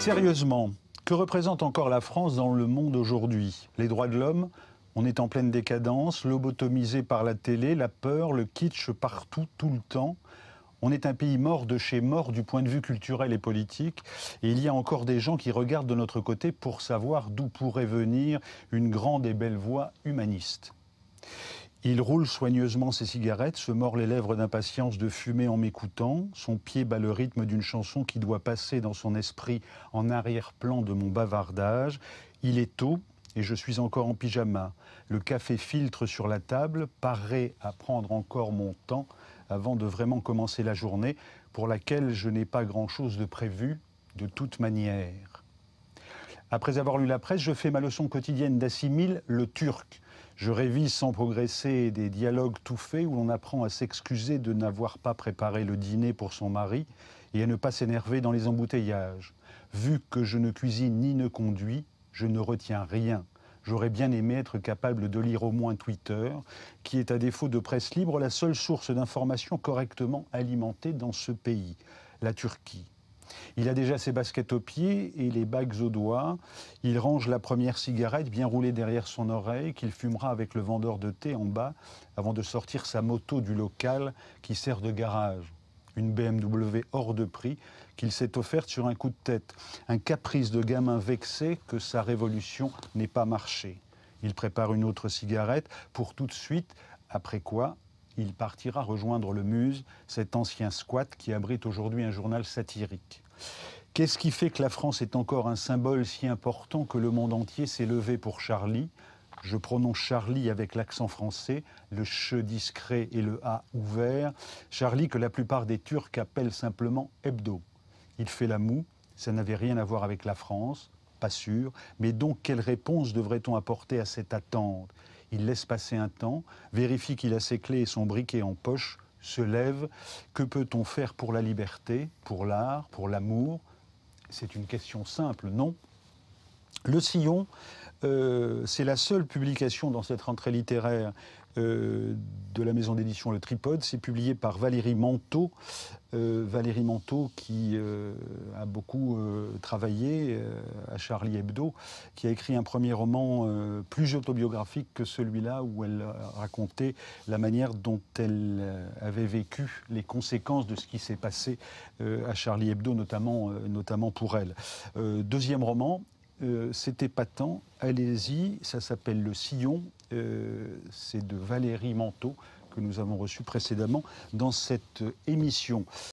Sérieusement, que représente encore la France dans le monde aujourd'hui? Les droits de l'homme? On est en pleine décadence, lobotomisé par la télé, la peur, le kitsch partout, tout le temps. On est un pays mort de chez mort du point de vue culturel et politique. Et il y a encore des gens qui regardent de notre côté pour savoir d'où pourrait venir une grande et belle voix humaniste. Il roule soigneusement ses cigarettes, se mord les lèvres d'impatience de fumer en m'écoutant. Son pied bat le rythme d'une chanson qui doit passer dans son esprit en arrière-plan de mon bavardage. Il est tôt et je suis encore en pyjama. Le café filtre sur la table, paré à prendre encore mon temps avant de vraiment commencer la journée, pour laquelle je n'ai pas grand-chose de prévu de toute manière. Après avoir lu la presse, je fais ma leçon quotidienne d'assimile, le turc. Je révise sans progresser des dialogues tout faits où l'on apprend à s'excuser de n'avoir pas préparé le dîner pour son mari et à ne pas s'énerver dans les embouteillages. Vu que je ne cuisine ni ne conduis, je ne retiens rien. J'aurais bien aimé être capable de lire au moins Twitter, qui est à défaut de presse libre la seule source d'information correctement alimentée dans ce pays, la Turquie. Il a déjà ses baskets aux pieds et les bagues aux doigts. Il range la première cigarette bien roulée derrière son oreille qu'il fumera avec le vendeur de thé en bas avant de sortir sa moto du local qui sert de garage. Une BMW hors de prix qu'il s'est offerte sur un coup de tête. Un caprice de gamin vexé que sa révolution n'ait pas marché. Il prépare une autre cigarette pour tout de suite, après quoi il partira rejoindre le Muse, cet ancien squat qui abrite aujourd'hui un journal satirique. Qu'est-ce qui fait que la France est encore un symbole si important que le monde entier s'est levé pour Charlie? Je prononce Charlie avec l'accent français, le che discret et le a ouvert. Charlie que la plupart des Turcs appellent simplement Hebdo. Il fait la moue, ça n'avait rien à voir avec la France, pas sûr. Mais donc quelle réponse devrait-on apporter à cette attente? Il laisse passer un temps, vérifie qu'il a ses clés et son briquet en poche, se lève. Que peut-on faire pour la liberté, pour l'art, pour l'amour? C'est une question simple, non? Le Sillon, c'est la seule publication dans cette rentrée littéraire de la maison d'édition Le Tripode. C'est publié par Valérie Manteau. Valérie Manteau qui a beaucoup travaillé à Charlie Hebdo, qui a écrit un premier roman plus autobiographique que celui-là, où elle racontait la manière dont elle avait vécu les conséquences de ce qui s'est passé à Charlie Hebdo, notamment pour elle. Deuxième roman, c'est épatant, allez-y, ça s'appelle Le Sillon, c'est de Valérie Manteau que nous avons reçu précédemment dans cette émission.